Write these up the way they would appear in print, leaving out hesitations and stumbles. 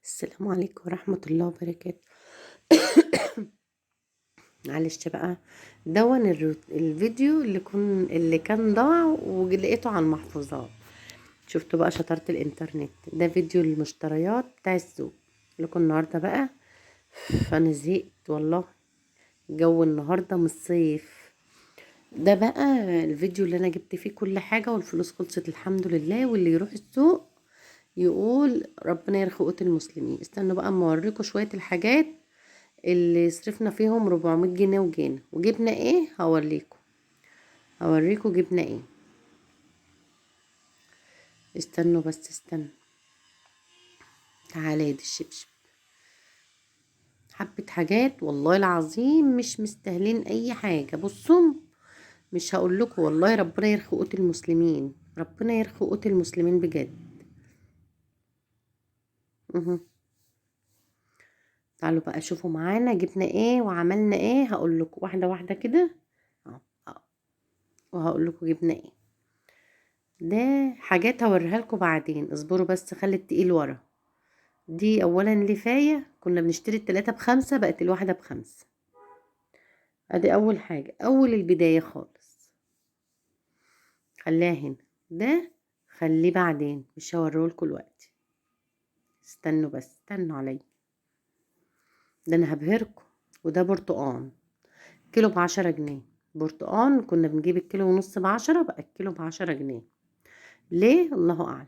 السلام عليكم ورحمة الله وبركاته. معلش بقى. دون الفيديو اللي كان ضاع ولقيته على المحفوظات. شفتوا بقى شطارة الانترنت. ده فيديو المشتريات بتاع السوق لكم النهاردة بقى. فانا زهقت والله. جو النهاردة من الصيف. ده بقى الفيديو اللي انا جبت فيه كل حاجة والفلوس خلصت الحمد لله، واللي يروح السوق يقول ربنا يرخي قوت المسلمين. استنوا بقى اما اوريكم شوية الحاجات اللي صرفنا فيهم 400 جنيه وجبنا ايه. هوريكم جبنا ايه. استنوا بس استنوا. تعالى يا دي الشبشب. حبة حاجات والله العظيم مش مستاهلين اي حاجة. بصوا، مش هقول لكم والله ربنا يرخي قوت المسلمين، ربنا يرخي قوت المسلمين بجد. اهو. تعالوا بقى شوفوا معانا جبنا ايه وعملنا ايه. هقول لكم واحدة واحدة كده. اهو. اهو. وهقول لكم جبنا ايه. ده حاجات هوريها لكم بعدين، اصبروا بس خلي التقيل ورا. دي اولا لفاية، كنا بنشتري التلاتة ب5 بقت الواحدة ب5. ادي اول حاجة، اول البداية خالص. خليها هنا. ده خليه بعدين، مش هوريهولكوا دلوقتي. استنوا بس استنوا عليا. ده انا هبهركم. وده برتقان كيلو ب10 جنيه. برتقان كنا بنجيب الكيلو ونص ب10، بقى الكيلو ب10 جنيه. ليه؟ الله اعلم.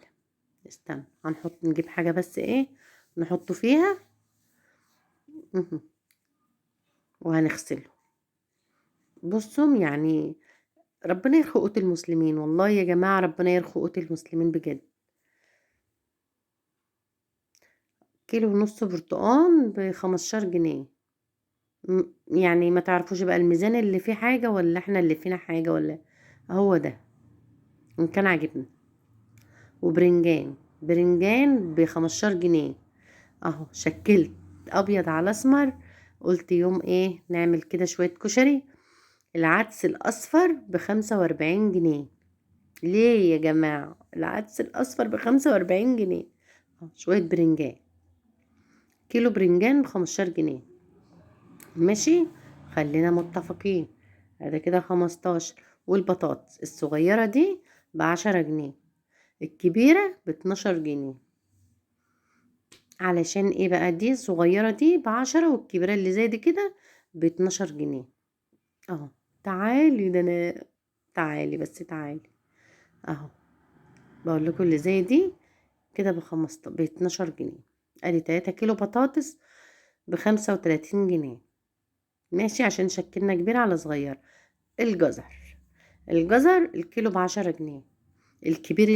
استنى نجيب حاجة بس ايه نحطه فيها. مهم. وهنغسله. بصوا يعني ربنا يرخي قوت المسلمين والله يا جماعة، ربنا يرخي قوت المسلمين بجد. كيلو ونص برتقان ب15 جنيه. يعني ما تعرفوش بقى الميزان اللي فيه حاجة ولا احنا اللي فينا حاجة ولا. هو ده ان كان عاجبني. وبرنجان، برنجان ب15 جنيه. اهو شكلت ابيض على اسمر. قلت يوم ايه نعمل كده شوية كشري. العدس الاصفر ب45 جنيه. ليه يا جماعة العدس الأصفر ب45 جنيه؟ شوية برنجان. كيلو برنجان ب15 جنيه. ماشي. خلينا متفقين. هذا كده 15. والبطاطس الصغيرة دي ب10 جنيه. الكبيرة ب12 جنيه. علشان ايه بقى؟ دي الصغيرة دي ب10 والكبيرة اللي زي دي كده ب12 جنيه. اهو. تعالي ده انا. تعالي بس تعالي. اهو. بقول لكم اللي زي دي كده ب12 جنيه. ادي 3 كيلو بطاطس ب35 جنيه. ماشي عشان شكلنا كبير على صغير. الجزر. الجزر الكيلو ب10 جنيه. الكبير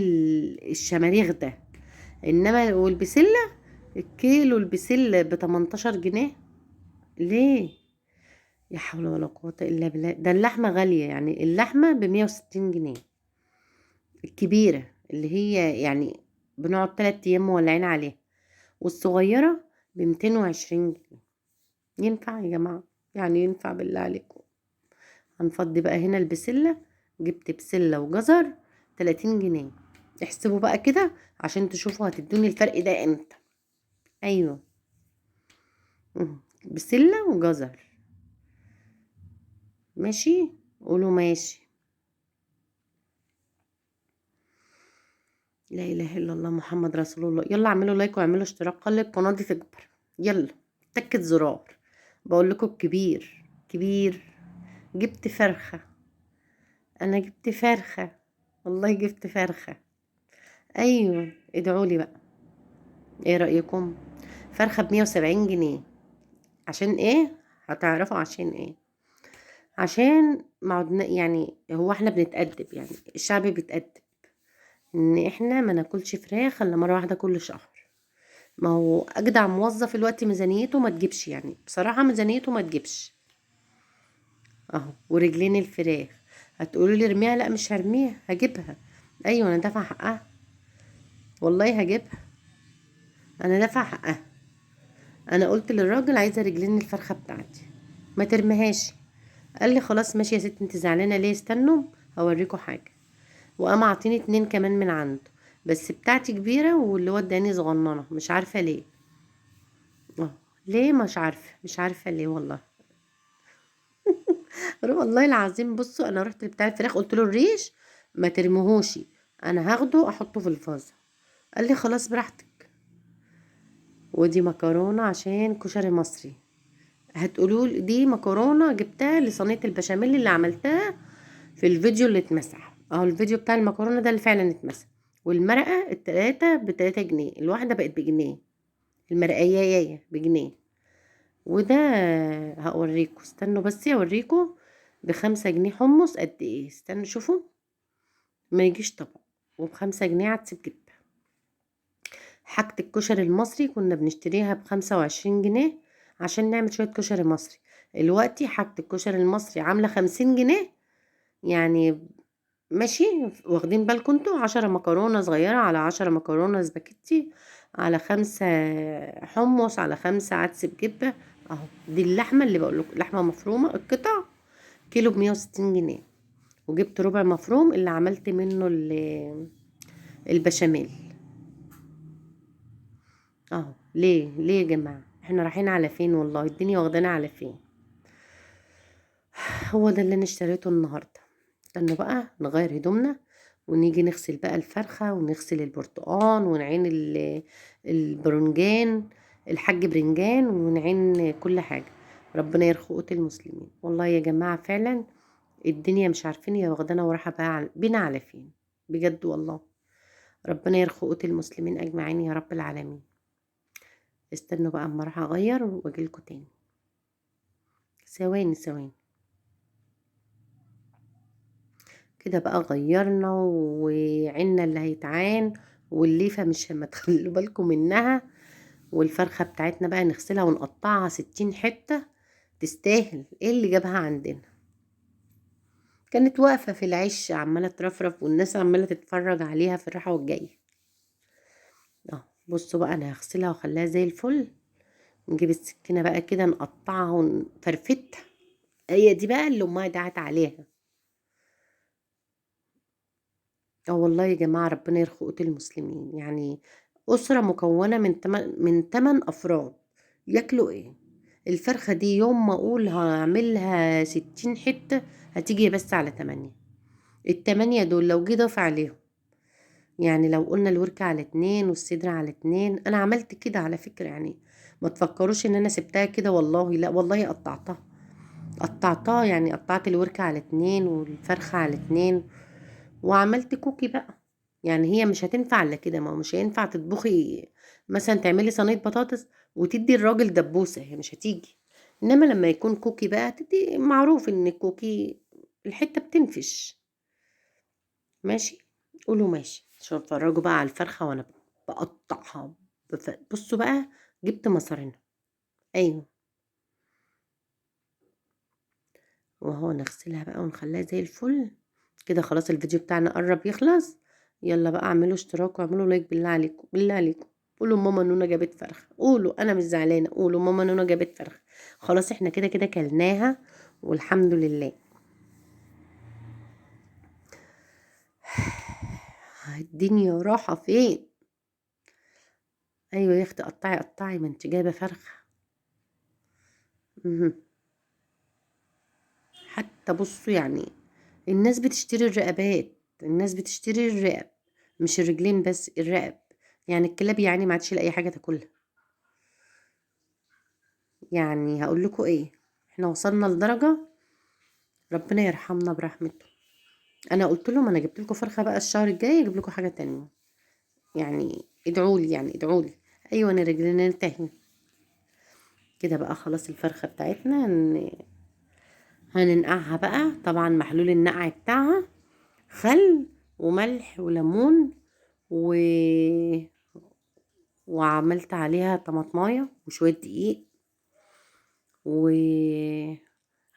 الشماريخ ده. انما والبسلة الكيلو البسلة ب18 جنيه. ليه؟ يا حول ولا قوة الا بالله. ده اللحمة غالية، يعني اللحمة ب160 جنيه. الكبيرة اللي هي يعني بنقعد 3 ايام مولعين عليها. والصغيرة ب220 جنيه. ينفع يا جماعة؟ يعني ينفع بالله عليكم؟ هنفضي بقى هنا البسلة. جبت بسلة وجزر 30 جنيه. احسبوا بقى كده عشان تشوفوا هتدوني الفرق ده امتى. ايوه. بسلة وجزر. ماشي. قولوا ماشي. لا اله الا الله محمد رسول الله. يلا اعملوا لايك واعملوا اشتراك، خلي القناه دي تكبر. يلا. تكت زرار. بقول لكم كبير كبير. جبت فرخه. انا جبت فرخه. والله جبت فرخه. ايوه ادعوا لي بقى. ايه رايكم؟ فرخه ب170 جنيه. عشان ايه؟ هتعرفوا عشان ايه. عشان يعني هو احنا بنتأدب، يعني الشعب بيتأدب ان احنا ما ناكلش فراخ الا مره واحده كل شهر. ما هو اجدع موظف الوقت ميزانيته ما تجيبش، يعني بصراحة ميزانيته ما تجيبش. اهو ورجلين الفراخ. هتقولوا لي ارميها، لا مش هرميها هجيبها. ايوه انا دافعه حقها. والله هجيبها. انا دافعه حقها. انا قلت للراجل عايزه رجلين الفرخه بتاعتي. ما ترميهاش. قال لي خلاص ماشي يا ست انت زعلانه ليه؟ استنوا هوريكم حاجه. وقام عاطيني 2 كمان من عنده. بس بتاعتي كبيره واللي هو اداني صغننه مش عارفه ليه. ليه؟ مش عارفة ليه والله. والله العظيم بصوا، انا رحت بتاع الفراخ قلت له الريش ما ترميهوش، انا هاخده احطه في الفازة. قال لي خلاص براحتك. ودي مكرونة عشان كشري مصري. هتقولوا دي مكرونة جبتها لصينية البشاميل اللي عملتها في الفيديو اللي اتمسح اهو، الفيديو بتاع المكرونة ده اللي فعلا اتمسح. والمرقة التلاتة ب3 جنيه، الواحدة بقت بجنيه، المرقية بجنيه. وده هوريكم، استنوا بس اوريكم. ب5 جنيه حمص قد ايه، استنوا شوفوا، ما يجيش طبق. وب5 جنيه عدس بجبة. حاجة الكشري المصري كنا بنشتريها ب25 جنيه عشان نعمل شوية كشري مصري. دلوقتي حاجة الكشري المصري عاملة 50 جنيه. يعني ماشي، واخدين بالكم انتوا؟ 10 مكرونة صغيرة على 10 مكرونة سباكيتي على 5 حمص على 5 عدس بجبة. اهو دي اللحمة اللي بقولكم، لحمة مفرومة القطع كيلو ب160 جنيه. وجبت ربع مفروم اللي عملت منه البشاميل. اهو ليه يا جماعة، احنا رايحين على فين؟ والله الدنيا واخدانا على فين. هو ده اللي انا اشتريته النهارده. استنوا بقى نغير هدومنا ونيجي نغسل بقى الفرخة ونغسل البرتقان ونعين البرنجان، الحاج برنجان، ونعين كل حاجة. ربنا يرخي قوت المسلمين. والله يا جماعة فعلا الدنيا مش عارفين هي واخدانا ورايحة بقى بينا على فين. بجد والله. ربنا يرخي قوت المسلمين اجمعين يا رب العالمين. استنوا بقى اما اروح اغير واجيلكوا تاني. ثواني. كده بقى غيرنا وعنا اللي هيتعان، والليفة مش ما تخلوا بالكم منها. والفرخة بتاعتنا بقى نغسلها ونقطعها 60 حتة. تستاهل، ايه اللي جابها عندنا؟ كانت واقفة في العش عمالة ترفرف والناس عمالة تتفرج عليها في الراحة والجاية. اه بصوا بقى، انا هغسلها واخليها زي الفل. نجيب السكينة بقى كده نقطعها ونفرفتها. هي دي بقى اللي امها دعت عليها. اه والله يا جماعة ربنا يرخي قوت المسلمين. يعني أسرة مكونة من 8 أفراد ياكلوا ايه؟ الفرخة دي يوم ما أقول هعملها 60 حتة هتيجي بس على 8. ال8 دول لو جه ضاف عليهم، يعني لو قلنا الوركة على 2 والصدر على 2، أنا عملت كده على فكرة يعني. ما تفكروش إن أنا سبتها كده، والله لا، والله قطعتها يعني قطعت الوركة على 2 والفرخة على 2. وعملت كوكي بقى. يعني هي مش هتنفع الا كده، ما هو مش هينفع تطبخي مثلا تعملي صينيه بطاطس وتدي الراجل دبوسه، هي مش هتيجي. انما لما يكون كوكي بقى تدي، معروف ان الكوكي الحته بتنفش. ماشي، قولوا ماشي عشان اتفرجوا بقى على الفرخه وانا بقطعها. بصوا بقى، جبت مصارينها. ايوه، وهو نغسلها بقى ونخليها زي الفل. كده خلاص الفيديو بتاعنا قرب يخلص. يلا بقى اعملوا اشتراك واعملوا لايك بالله عليكم، بالله عليكم. قولوا ماما نونا جابت فرخة، قولوا انا مش زعلانة، قولوا ماما نونا جابت فرخة. خلاص احنا كده كده كلناها والحمد لله. الدنيا راحة فين؟ ايوه يا اختي، قطعي ما انت جايبة فرخة. مهم. حتى بصوا يعني، الناس بتشتري الرقبات، الناس بتشتري الرقب، مش الرجلين بس، الرقب. يعني الكلاب يعني ما عادش لاقي حاجة تاكلها. يعني هقول لكم ايه، احنا وصلنا لدرجة ربنا يرحمنا برحمته. انا قلت لهم انا جبت لكم فرخة بقى، الشهر الجاي اجيب لكم حاجة تانية. يعني ادعوا لي، يعني ادعوا لي. ايوه انا رجلنا ننتهي. كده بقى خلاص الفرخة بتاعتنا هننقعها بقى. طبعا محلول النقع بتاعها خل وملح وليمون و... وعملت عليها طماطمايه وشوية دقيق.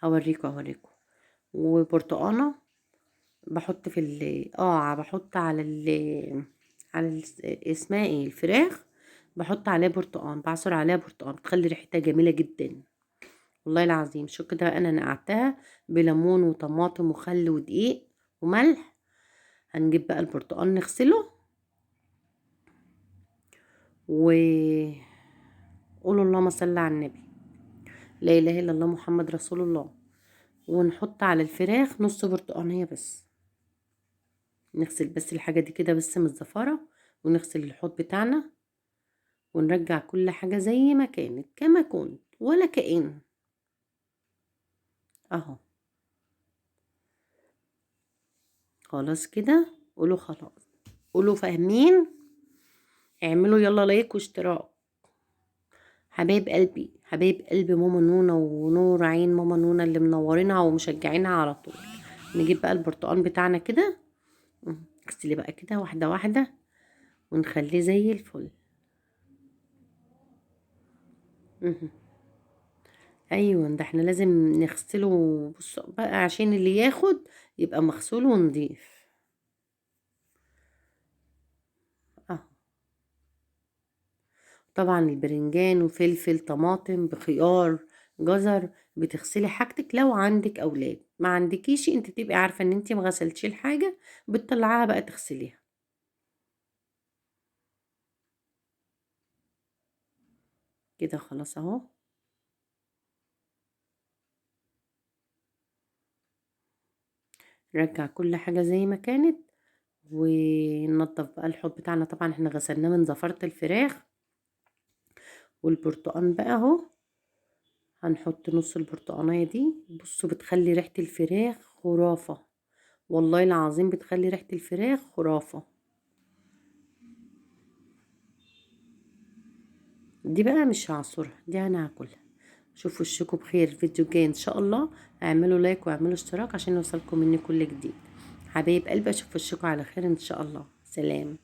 وهوريكم وبرتقانة. بحط في بحط على اسمها ايه، الفراخ. بحط عليها برتقان، بعصر عليها برتقان، بتخلي ريحتها جميلة جدا. والله العظيم شو كده انا نقعتها بليمون وطماطم وخل ودقيق وملح. هنجيب بقى البرتقان نغسله و... قولوا اللهم صل على النبي. لا اله الا الله محمد رسول الله. ونحط على الفراخ نص برتقانية بس. نغسل بس الحاجة دي كده بس من الزفارة، ونغسل الحوض بتاعنا، ونرجع كل حاجة زي ما كانت كما كنت ولا كأن. اهو خلاص كده. قولوا خلاص، قولوا فاهمين. اعملوا يلا لايك واشتراك. حبايب قلبي، حبايب قلبي ماما نونا ونور عين ماما نونا اللي منورينها ومشجعينها على طول. نجيب بقى البرتقال بتاعنا كده، نغسليه بقى كده واحدة واحدة ونخليه زي الفل. مهم. ايوه ده احنا لازم نغسله. بصوا بقى عشان اللي ياخد يبقى مغسول ونضيف. اه طبعا البرنجان وفلفل طماطم بخيار جزر. بتغسلي حاجتك لو عندك اولاد، ما عندكيش انت تبقي عارفه ان انت ما غسلتش الحاجه، بتطلعيها بقى تغسليها. كده خلاص اهو. نرجع كل حاجه زي ما كانت، وننضف بقى الحوض بتاعنا. طبعا احنا غسلناه من زفرة الفراخ. والبرتقان بقى اهو، هنحط نص البرتقانية دي. بصوا بتخلي ريحة الفراخ خرافة، والله العظيم بتخلي ريحة الفراخ خرافة. دي بقى مش هعصرها، دي انا هاكلها. شوفوا وشكم بخير. الفيديو الجاي ان شاء الله اعملوا لايك واعملوا اشتراك عشان يوصلكم مني كل جديد. حبايب قلبي اشوف وشكم على خير ان شاء الله. سلام.